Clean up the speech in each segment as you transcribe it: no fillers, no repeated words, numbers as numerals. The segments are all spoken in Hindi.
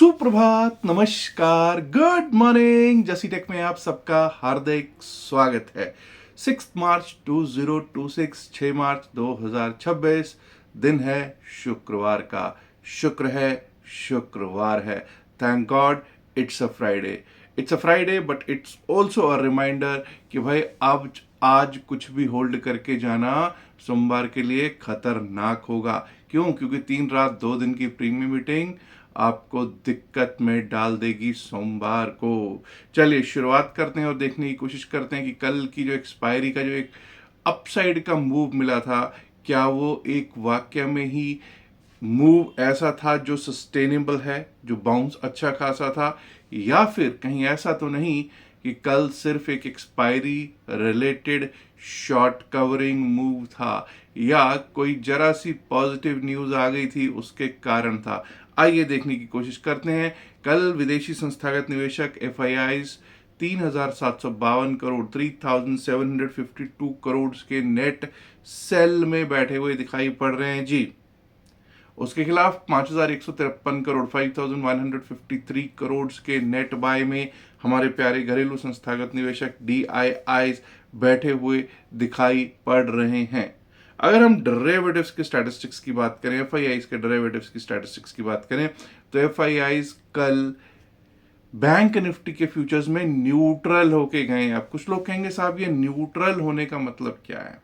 सुप्रभात, नमस्कार, गुड मॉर्निंग। जसी टेक में आप सबका हार्दिक स्वागत है। 6 मार्च 2026, 6 मार्च 2026 दिन है शुक्रवार का। शुक्रवार है। Thank God it's a Friday. It's a Friday but it's also a reminder कि भाई अब आज कुछ भी होल्ड करके जाना सोमवार के लिए खतरनाक होगा। क्यों? क्योंकि 3 रात 2 दिन की प्रीमियम मीटिंग आपको दिक्कत में डाल देगी सोमवार को। चलिए शुरुआत करते हैं और देखने की कोशिश करते हैं कि कल की जो एक्सपायरी का जो एक अपसाइड का मूव मिला था, क्या वो एक वाक्य में ही मूव ऐसा था जो सस्टेनेबल है, जो बाउंस अच्छा खासा था, या फिर कहीं ऐसा तो नहीं कि कल सिर्फ एक expiry related short covering move था, या कोई जरा सी पॉजिटिव न्यूज आ गई थी उसके कारण था। आइए देखने की कोशिश करते हैं। कल विदेशी संस्थागत निवेशक एफआईआईज 3,752 करोड़ 3,752 करोड़ के नेट सेल में बैठे हुए दिखाई पड़ रहे हैं जी। उसके खिलाफ 5,153 करोड़ 5,153 करोड़ के नेट बाय में हमारे प्यारे घरेलू संस्थागत निवेशक DIIs बैठे हुए दिखाई पड़ रहे हैं। अगर हम डेरिवेटिव्स के स्टैटिस्टिक्स की बात करें, एफआईआईज के डेरिवेटिव्स की स्टैटिस्टिक्स की बात करें, तो एफआईआईज कल बैंक निफ्टी के फ्यूचर्स में न्यूट्रल होके गए। अब कुछ लोग कहेंगे साहब ये न्यूट्रल होने का मतलब क्या है?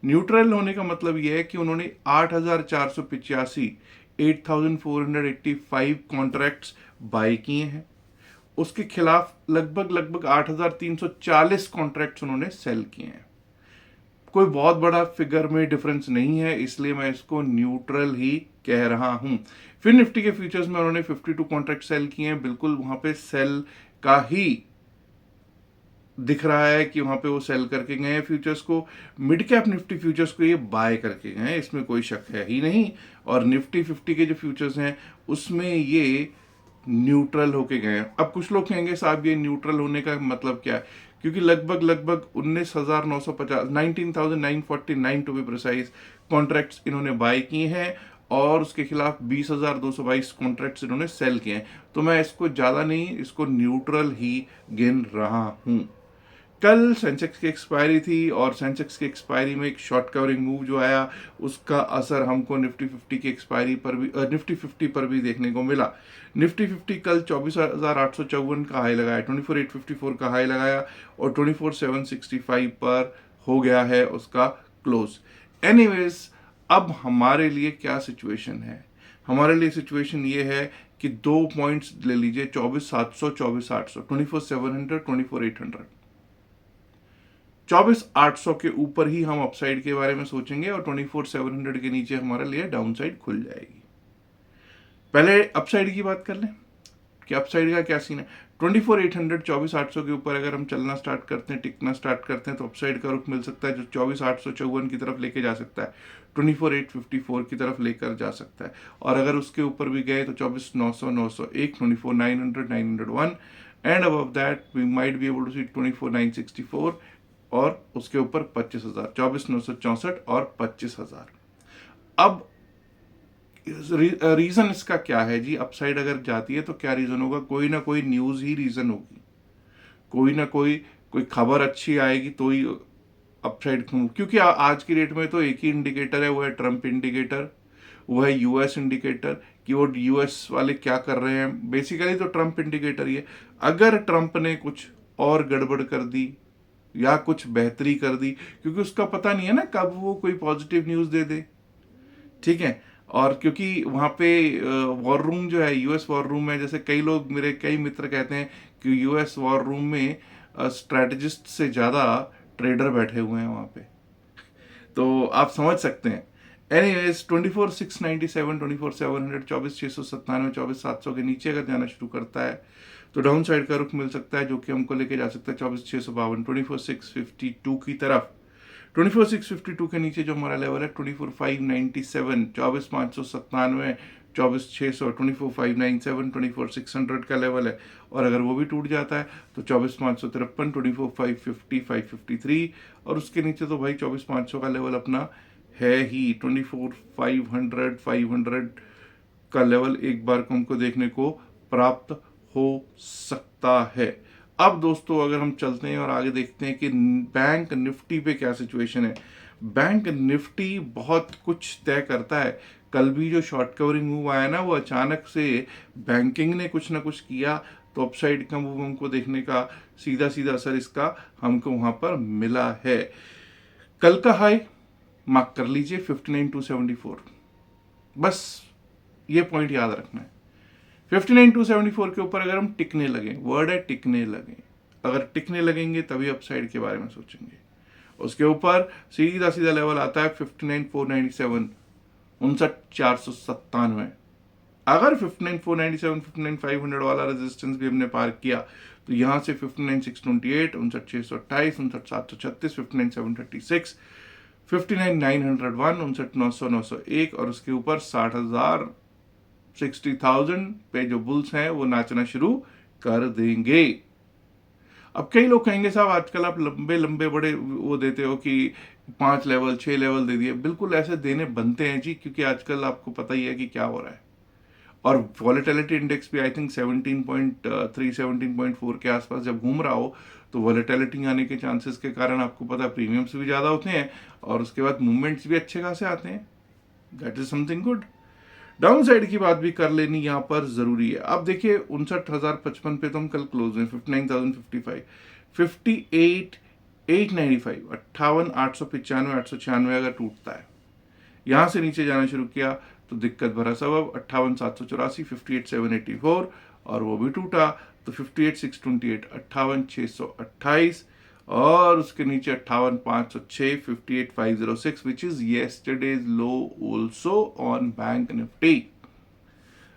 न्यूट्रल होने का मतलब यह है कि उन्होंने 8,485 8,485 कॉन्ट्रैक्ट्स बाय किए हैं। उसके खिलाफ लगभग 8,340 कॉन्ट्रैक्ट्स उन्होंने सेल किए हैं। कोई बहुत बड़ा फिगर में डिफरेंस नहीं है, इसलिए मैं इसको न्यूट्रल ही कह रहा हूं। फिर निफ्टी के फ्यूचर्स में उन्होंने 52 कॉन्ट्रैक्ट सेल किए हैं। बिल्कुल वहां पे सेल का ही दिख रहा है कि वहां पे वो सेल करके गए हैं फ्यूचर्स को। मिड कैप निफ्टी फ्यूचर्स को ये बाय करके गए हैं, इसमें कोई शक है ही नहीं। और निफ्टी 50 के जो फ्यूचर्स हैं उसमें ये न्यूट्रल होके गए हैं। अब कुछ लोग कहेंगे साहब ये न्यूट्रल होने का मतलब क्या है? क्योंकि लगभग 19,950 19,949 टू बी प्रिसाइज कॉन्ट्रैक्ट्स इन्होंने बाय किए हैं और उसके खिलाफ 20,222 कॉन्ट्रैक्ट्स इन्होंने सेल किए हैं। तो मैं इसको ज्यादा नहीं, इसको न्यूट्रल ही गिन रहा हूं। कल सेंसेक्स की एक्सपायरी थी और सेंसेक्स की एक्सपायरी में एक शॉर्ट कवरिंग मूव जो आया उसका असर हमको निफ्टी 50 की एक्सपायरी पर भी निफ्टी 50 पर भी देखने को मिला। निफ्टी 50 कल 24,854 का हाई लगाया, 24,854 का हाई लगाया और 24,765 पर हो गया है उसका क्लोज। एनीवेज, अब हमारे लिए क्या सिचुएशन है? हमारे लिए सिचुएशन ये है कि 2 पॉइंट्स ले लीजिए, 24,700 24,800, 24,700 24,800। 24,800 के ऊपर ही हम अपसाइड के बारे में सोचेंगे और 24,700 के नीचे हमारे लिए डाउन साइड खुल जाएगी। पहले अपसाइड की बात कर लें कि अपसाइड का क्या सीन है। 24,800 24,800 के ऊपर अगर हम चलना स्टार्ट करते हैं, टिकना स्टार्ट करते हैं, तो अपसाइड का रुख मिल सकता है जो 24,854 की तरफ लेके जा सकता है, 24,854 की तरफ लेकर जा सकता है। और अगर उसके ऊपर भी गए तो 24,900 901 24,900 901 and above that we might be able to see 24,964 और उसके ऊपर 25,000, 24,964 और 25,000। अब रीजन इसका क्या है जी? अपसाइड अगर जाती है तो क्या रीजन होगा? कोई ना कोई न्यूज ही रीजन होगी, कोई ना कोई खबर अच्छी आएगी तो ही अपसाइड। क्योंकि आज की डेट में तो एक ही इंडिकेटर है, वो है ट्रंप इंडिकेटर, वो है यूएस इंडिकेटर कि वो यूएस वाले क्या कर रहे हैं। बेसिकली तो ट्रंप इंडिकेटर ही है। अगर ट्रंप ने कुछ और गड़बड़ कर दी या कुछ बेहतरी कर दी, क्योंकि उसका पता नहीं है ना कब वो कोई पॉजिटिव न्यूज दे दे, ठीक है। और क्योंकि वहां पे वॉर रूम जो है, यूएस वॉर रूम है, जैसे कई लोग, मेरे कई मित्र कहते हैं कि यूएस वॉर रूम में स्ट्रेटजिस्ट से ज्यादा ट्रेडर बैठे हुए हैं वहां पे। तो आप समझ सकते हैं। एनीवेज, 24,697 24,700 24,697 24,700 के नीचे अगर जाना शुरू करता है तो डाउन साइड का रुख मिल सकता है, जो कि हमको लेके जा सकता है 24,652 24,652 की तरफ। 24,652 के नीचे जो हमारा लेवल है 24,597 24,597 24,600 24,597 24,600 का लेवल है। और अगर वो भी टूट जाता है तो 24,553 24,550 553 और उसके नीचे तो भाई 24,500 का लेवल अपना है ही। 24,500 500 का लेवल एक बार को हमको देखने को प्राप्त हो सकता है। अब दोस्तों अगर हम चलते हैं और आगे देखते हैं कि बैंक निफ्टी पे क्या सिचुएशन है। बैंक निफ्टी बहुत कुछ तय करता है। कल भी जो शॉर्ट कवरिंग मूव आया ना, वो अचानक से बैंकिंग ने कुछ ना कुछ किया, तो अपसाइड का मूव हमको देखने का सीधा सीधा असर इसका हमको वहां पर मिला है। कल का हाई मार्क कर लीजिए 59,274, बस ये पॉइंट याद रखना है। 59,274 के ऊपर अगर हम टिकने लगे, वर्ड है टिकने लगे, अगर टिकने लगेंगे तभी अपसाइड के बारे में सोचेंगे। उसके ऊपर सीधा सीधा लेवल आता है 59,497, 59,497। अगर 59,497, 59,500 वाला रेजिस्टेंस भी हमने पार किया, तो यहां से 59,628, 59,628, 59,736, 59,736, 59,901, 59,900, 901 और उसके ऊपर 60,000, 60,000 पे जो बुल्स हैं वो नाचना शुरू कर देंगे। अब कई लोग कहेंगे साहब आजकल आप लंबे लंबे बड़े वो देते हो कि 5 लेवल 6 लेवल दे दिए। बिल्कुल ऐसे देने बनते हैं जी, क्योंकि आजकल आपको पता ही है कि क्या हो रहा है। और वॉलेटिलिटी इंडेक्स भी आई थिंक 17.3 17.4 के आसपास जब घूम रहा हो, तो वॉलेटिलिटी आने के चांसेस के कारण आपको पता है प्रीमियम्स भी ज़्यादा होते हैं और उसके बाद मूवमेंट्स भी अच्छे खासे आते हैं। That is something good. Down side की बात भी कर लेनी यहाँ पर जरूरी है। अब देखिए 59,055 पे तो हम कल क्लोज हैं, 59,055, 58,895, 58,895, 896 अगर टूटता है, यहां से नीचे जाना शुरू किया तो दिक्कत भरा सबब 58,784, 58,784 और वो भी टूटा तो 58,628, 58,628 और उसके नीचे 58,506, 58,506 which is yesterday's low also on bank Nifty.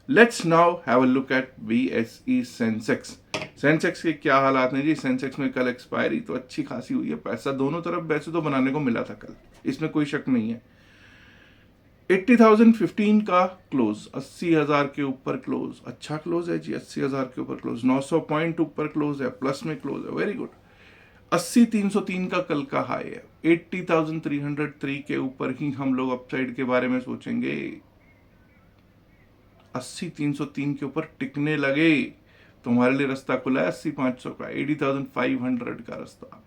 Let's now have a look at BSE Sensex. Sensex के क्या हालात हैं जी। सेंसेक्स में कल एक्सपायरी तो अच्छी खासी हुई है, पैसा दोनों तरफ वैसे तो बनाने को मिला था कल, इसमें कोई शक नहीं है। 80,015 का क्लोज, 80,000 के ऊपर क्लोज, अच्छा क्लोज है जी। 80,000 के ऊपर क्लोज, 900 पॉइंट ऊपर क्लोज है, प्लस में क्लोज है, वेरी गुड। 80,303 का कल का हाई है। 80,303 के ऊपर ही हम लोग अपसाइड के बारे में सोचेंगे। 80,303 के ऊपर टिकने लगे तो हमारे लिए रास्ता खुला है 80,500 का, 80,500 का रास्ता।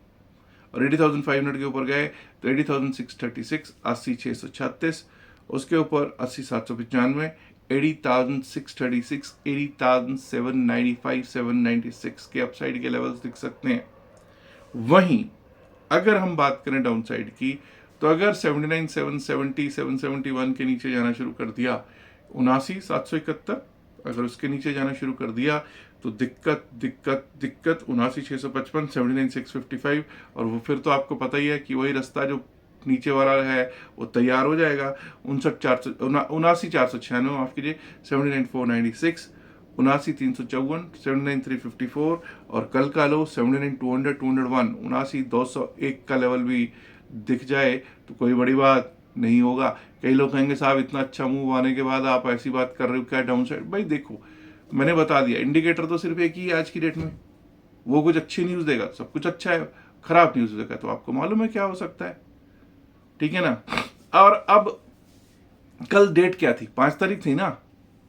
और 80,500 के ऊपर गए तो 80,636, 80,636, उसके ऊपर 80,795, 80,636, 80,795, 796 के अपसाइड के लेवल्स दिख सकते हैं। वहीं अगर हम बात करें डाउन साइड की, तो अगर 79,770, 771 के नीचे जाना शुरू कर दिया, 79,771 अगर उसके नीचे जाना शुरू कर दिया तो दिक्कत दिक्कत दिक्कत 79,655, 79,655 और वो फिर तो आपको पता ही है कि वही रास्ता जो नीचे वाला है वो तैयार हो जाएगा। 79,496 माफ कीजिए, 79,496, 79,354, 79,354 और कल का लो 79,200, 201, 79,201 का लेवल भी दिख जाए तो कोई बड़ी बात नहीं होगा। कई लोग कहेंगे साहब इतना अच्छा मूव आने के बाद आप ऐसी बात कर रहे हो, क्या डाउन साइड। भाई देखो, मैंने बता दिया, इंडिकेटर तो सिर्फ एक ही है आज की डेट में, वो कुछ अच्छी न्यूज देगा, सब कुछ अच्छा है, खराब न्यूज देगा तो आपको मालूम है क्या हो सकता है, ठीक है ना। और अब कल डेट क्या थी, 5 तारीख थी ना।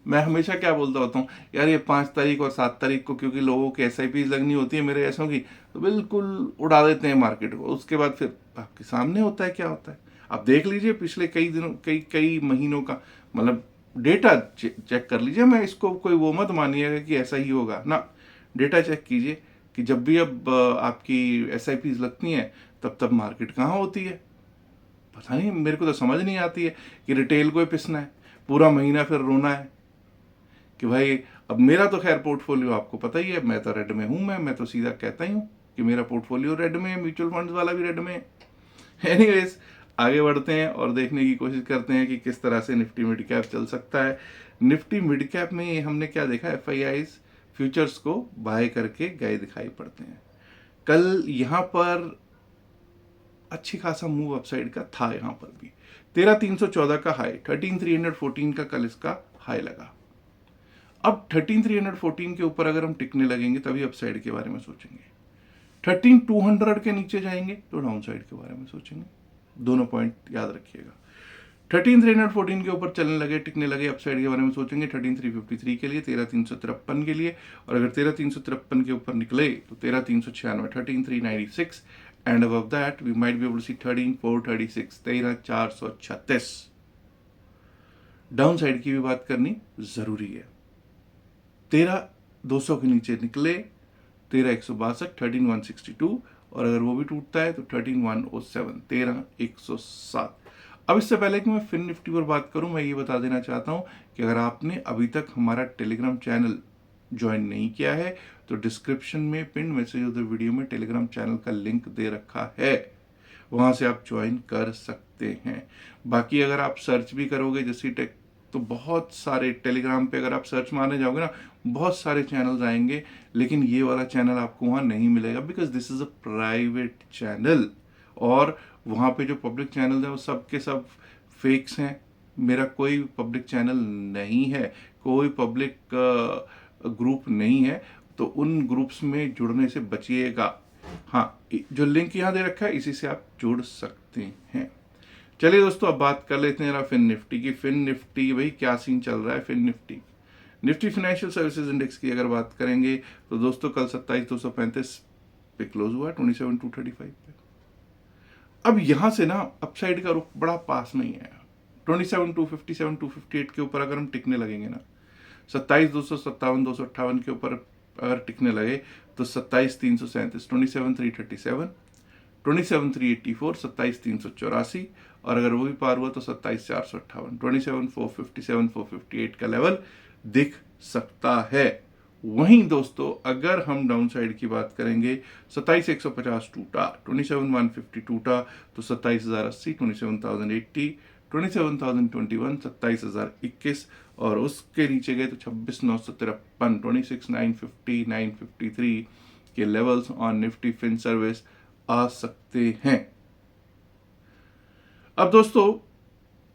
मैं हमेशा क्या बोलता होता हूँ यार, ये 5 तारीख और 7 तारीख को क्योंकि लोगों की SIP लगनी होती है मेरे ऐसों की, तो बिल्कुल उड़ा देते हैं मार्केट को। उसके बाद फिर आपके सामने होता है क्या होता है। आप देख लीजिए पिछले कई दिनों कई महीनों का, मतलब डेटा चेक कर लीजिए। मैं इसको कोई वो मत मानिएगा कि ऐसा ही होगा ना, डेटा चेक कीजिए कि जब भी अब आपकी SIPs लगती हैं तब तब मार्केट कहाँ होती है। पता नहीं, मेरे को तो समझ नहीं आती है कि रिटेल को ही पिसना है पूरा महीना फिर रोना है कि भाई। अब मेरा तो खैर पोर्टफोलियो आपको पता ही है, मैं तो रेड में हूं। मैं तो सीधा कहता ही हूँ कि मेरा पोर्टफोलियो रेड में है, म्यूचुअल फंड्स वाला भी रेड में है। एनीवेज आगे बढ़ते हैं और देखने की कोशिश करते हैं कि किस तरह से निफ्टी मिड कैप चल सकता है। निफ्टी मिड कैप में हमने क्या देखा, FIIs फ्यूचर्स को बाय करके गए दिखाई पड़ते हैं। कल यहाँ पर अच्छी खासा मूव अपसाइड का था, यहाँ पर भी 13,314 का हाई, 13,314 का कल इसका हाई लगा। अब 13,314 के ऊपर अगर हम टिकने लगेंगे तभी अपसाइड के बारे में सोचेंगे। 13,200 के नीचे जाएंगे तो डाउन साइड के बारे में सोचेंगे। दोनों पॉइंट याद रखिएगा। 13,314 के ऊपर चलने लगे, टिकने लगे, अपसाइड के बारे में सोचेंगे 13,353 के लिए, 13,353 के लिए, और अगर 13,353 के ऊपर निकले तो 13,396, 13,396, and above that we might be able to see 13,436, 13,436। Downside की भी बात करनी जरूरी है। 13,200 के नीचे निकले 13,162, 13,162, और अगर वो भी टूटता है तो 13,107, 13,107। अब इससे पहले कि मैं फिन निफ्टी पर बात करूं, मैं ये बता देना चाहता हूं कि अगर आपने अभी तक हमारा टेलीग्राम चैनल ज्वाइन नहीं किया है तो डिस्क्रिप्शन में pin message of the video में टेलीग्राम चैनल का लिंक दे रखा है, वहां से आप ज्वाइन कर सकते हैं। बाकी अगर आप सर्च भी करोगे जैसी टेक, तो बहुत सारे टेलीग्राम पे अगर आप सर्च मारने जाओगे ना, बहुत सारे चैनल्स आएंगे, लेकिन ये वाला चैनल आपको वहां नहीं मिलेगा, because this is a private channel, और वहां पे जो पब्लिक चैनल है वो सब के सब फेक्स हैं। मेरा कोई पब्लिक चैनल नहीं है, कोई पब्लिक ग्रुप नहीं है, तो उन ग्रुप्स में जुड़ने से बचिएगा। हाँ, जो लिंक यहाँ दे रखा है इसी से आप जुड़ सकते हैं। चलिए दोस्तों, अब बात कर लेते हैं जरा फिन निफ्टी की। फिन निफ्टी भाई क्या सीन चल रहा है Fin Nifty. Nifty financial services index की अगर बात करेंगे तो दोस्तों कल 27,235 पे क्लोज हुआ, 27,235 पे। अब यहां से ना अपसाइड का रुख बड़ा पास में ही है। 27,257, 258 के ऊपर अगर हम टिकने लगेंगे ना, 27,257, 258 के ऊपर अगर टिकने लगे तो 27,337, 27,337, 27,384, 27,384, और अगर वो भी पार हुआ तो 27,458, 27,457, 458 का लेवल दिख सकता है। वहीं दोस्तों अगर हम डाउन साइड की बात करेंगे, 27,150 टूटा, 27,150 टूटा तो 27,080, 27,080, 27,021, 27,021, और उसके नीचे गए तो 26,953, 26,950, 953 के levels on Nifty fin service आ सकते हैं। अब दोस्तों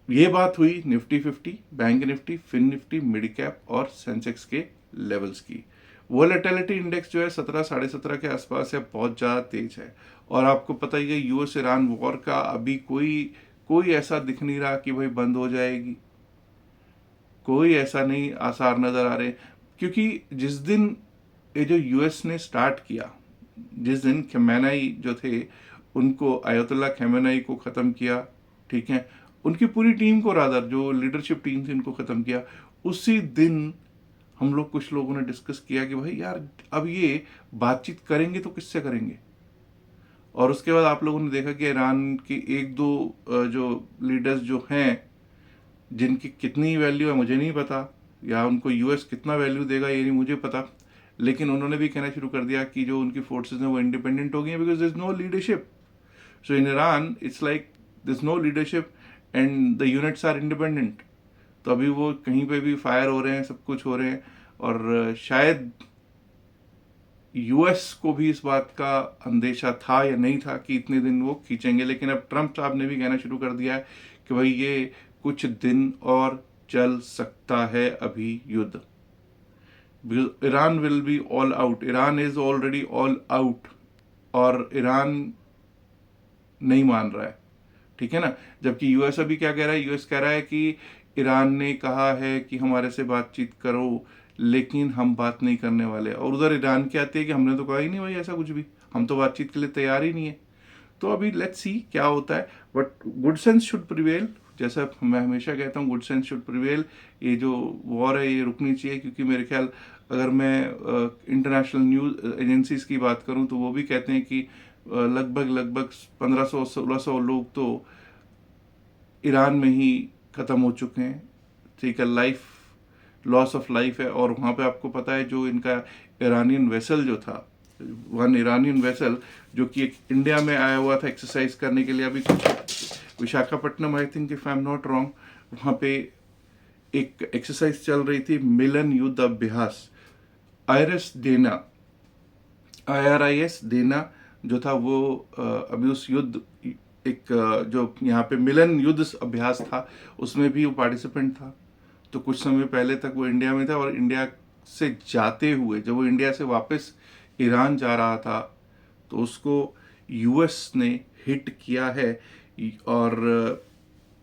ये बात हुई Nifty 50, bank Nifty, fin Nifty, mid cap और सेंसेक्स के लेवल्स की। वोलेटिलिटी इंडेक्स जो है 17, 17.5 के आसपास है, बहुत ज़्यादा तेज है, और आपको पता ही है यूएस ईरान वॉर का अभी कोई ऐसा दिख नहीं रहा कि भाई बंद हो जाएगी, कोई ऐसा नहीं आसार नजर आ रहे, क्योंकि जिस दिन ये जो यूएस ने स्टार्ट किया, जिस दिन खमेनेई जो थे उनको, अयतुल्ला खमेनेई को ख़त्म किया, ठीक है, उनकी पूरी टीम को, रादर जो लीडरशिप टीम थी उनको ख़त्म किया, उसी दिन हम लोग कुछ लोगों ने डिस्कस किया कि भाई यार अब ये बातचीत करेंगे तो किससे करेंगे। और उसके बाद आप लोगों ने देखा कि ईरान की एक दो जो लीडर्स जो हैं, जिनकी कितनी वैल्यू है मुझे नहीं पता, या उनको यूएस कितना वैल्यू देगा ये नहीं मुझे पता, लेकिन उन्होंने भी कहना शुरू कर दिया कि जो उनकी फोर्सेस हैं वो इंडिपेंडेंट हो गई हैं, because there is no leadership. So in Iran it's like there is no leadership and the units are independent. तो अभी वो कहीं पे भी फायर हो रहे हैं, सब कुछ हो रहे हैं, और शायद यूएस को भी इस बात का अंदेशा था या नहीं था कि इतने दिन वो खींचेंगे, लेकिन अब ट्रंप साहब ने भी कहना शुरू कर दिया है कि भाई ये कुछ दिन और चल सकता है अभी युद्ध, because Iran will be all out, Iran is already all out, और ईरान नहीं मान रहा है, ठीक है ना। जबकि यूएस अभी क्या कह रहा है, यूएस कह रहा है कि ईरान ने कहा है कि हमारे से बातचीत करो, लेकिन हम बात नहीं करने वाले, और उधर ईरान क्या आती है कि हमने तो कहा ही नहीं भाई ऐसा कुछ भी, हम तो बातचीत के लिए तैयार ही नहीं है। तो अभी लेट्स सी क्या होता है, but good sense should prevail, जैसा मैं हमेशा कहता हूँ गुड सेंस शुड प्रिवेल। ये जो वॉर है ये रुकनी चाहिए, क्योंकि मेरे ख्याल अगर मैं इंटरनेशनल न्यूज एजेंसीज की बात करूँ तो वो भी कहते हैं कि लगभग 1500-1600 लोग तो ईरान में ही ख़त्म हो चुके हैं, ठीक है, लाइफ लॉस ऑफ लाइफ है। और वहाँ पे आपको पता है जो इनका ईरानियन वेसल जो था, वन ईरानियन वेसल जो कि एक इंडिया में आया हुआ था एक्सरसाइज करने के लिए, अभी कुछ Visakhapatnam, I think if I am not wrong, वहाँ पे एक एक्सरसाइज चल रही थी, मिलन युद्ध अभ्यास, आईआरएस देना, IRIS देना जो था वो अभी उस युद्ध एक जो यहाँ पे मिलन युद्ध अभ्यास था उसमें भी वो पार्टिसिपेंट था। तो कुछ समय पहले तक वो इंडिया में था, और इंडिया से जाते हुए जब वो इंडिया से वापस ईरान जा रहा था तो उसको यूएस ने हिट किया है, और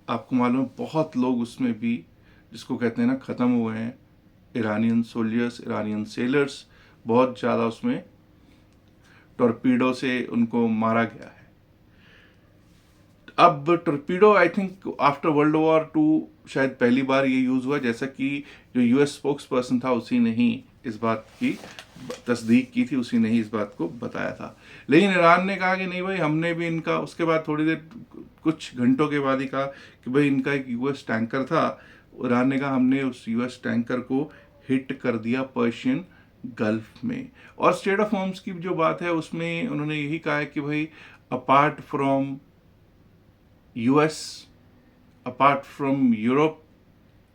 आपको मालूम है बहुत लोग उसमें भी, जिसको कहते हैं ना, ख़त्म हुए हैं। ईरानियन सोल्जर्स, ईरानियन सेलर्स, बहुत ज़्यादा उसमें टॉर्पीडो से उनको मारा गया है। अब torpedo I think after World War Two शायद पहली बार ये यूज़ हुआ, जैसा कि जो यूएस स्पोक्स पर्सन था उसी ने ही इस बात की तस्दीक की थी, उसी ने ही इस बात को बताया था। लेकिन ईरान ने कहा कि नहीं भाई, हमने भी इनका, उसके बाद थोड़ी देर, कुछ घंटों के बाद ही कहा कि भाई इनका एक यूएस टैंकर था। ईरान ने कहा हमने उस यूएस टैंकर को हिट कर दिया पर्शियन गल्फ में। और स्टेट ऑफ होम्स की जो बात है उसमें उन्होंने यही कहा है कि भाई apart from US, apart from Europe,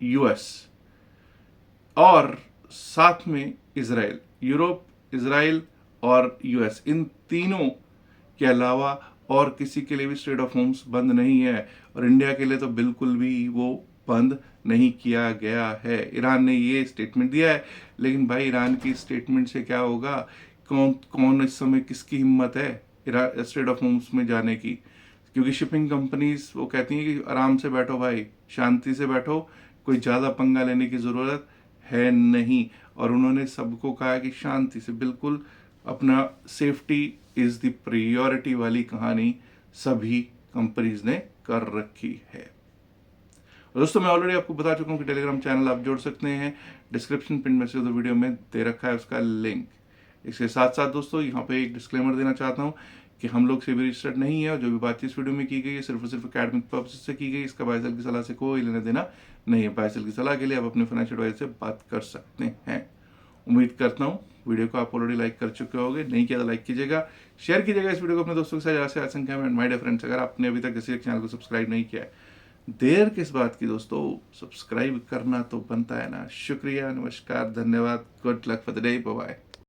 US और साथ में इजराइल, यूरोप, इजराइल और यूएस, इन तीनों के अलावा और किसी के लिए भी स्टेट ऑफ होम्स बंद नहीं है। और इंडिया के लिए तो बिल्कुल भी वो बंद नहीं किया गया है। ईरान ने ये स्टेटमेंट दिया है, लेकिन भाई ईरान की स्टेटमेंट से क्या होगा? कौन कौन इस समय, किसकी हिम्मत है स्टेट ऑफ होम्स में जाने की? क्योंकि शिपिंग कंपनीज वो कहती हैं कि आराम से बैठो भाई, शांति से बैठो, कोई ज़्यादा पंगा लेने की ज़रूरत है नहीं। और उन्होंने सबको कहा कि शांति से, बिल्कुल अपना सेफ्टी इज़ द प्रायोरिटी वाली कहानी सभी कंपनीज ने कर रखी है। और दोस्तों, मैं ऑलरेडी आपको बता चुका हूँ कि टेलीग्राम चैनल आप जोड़ सकते हैं, डिस्क्रिप्शन पिन में से तो वीडियो में दे रखा है उसका लिंक। इसके साथ साथ दोस्तों, यहाँ पे एक डिस्क्लेमर देना चाहता हूँ कि हम लोग से भी रजिस्टर्ड नहीं है, और जो भी बातचीत इस वीडियो में की गई है सिर्फ और सिर्फ अकेडमिक पर्पज से की गई। इसका बाइसल की सलाह से कोई लेना देना नहीं है। बाइसल की सलाह के लिए आप अपने फाइनेंशियल एडवाइजर से बात कर सकते हैं। उम्मीद करता हूँ वीडियो को आप ऑलरेडी लाइक कर चुके होंगे, नहीं किया तो लाइक कीजिएगा, शेयर कीजिएगा इस वीडियो को अपने दोस्तों के साथ, जैसे संख्या में। माय डियर फ्रेंड्स, अगर आपने अभी तक किसी चैनल को सब्सक्राइब नहीं किया है, देर किस बात की दोस्तों, सब्सक्राइब करना तो बनता है ना। शुक्रिया, नमस्कार, धन्यवाद, good luck for the day, bye bye.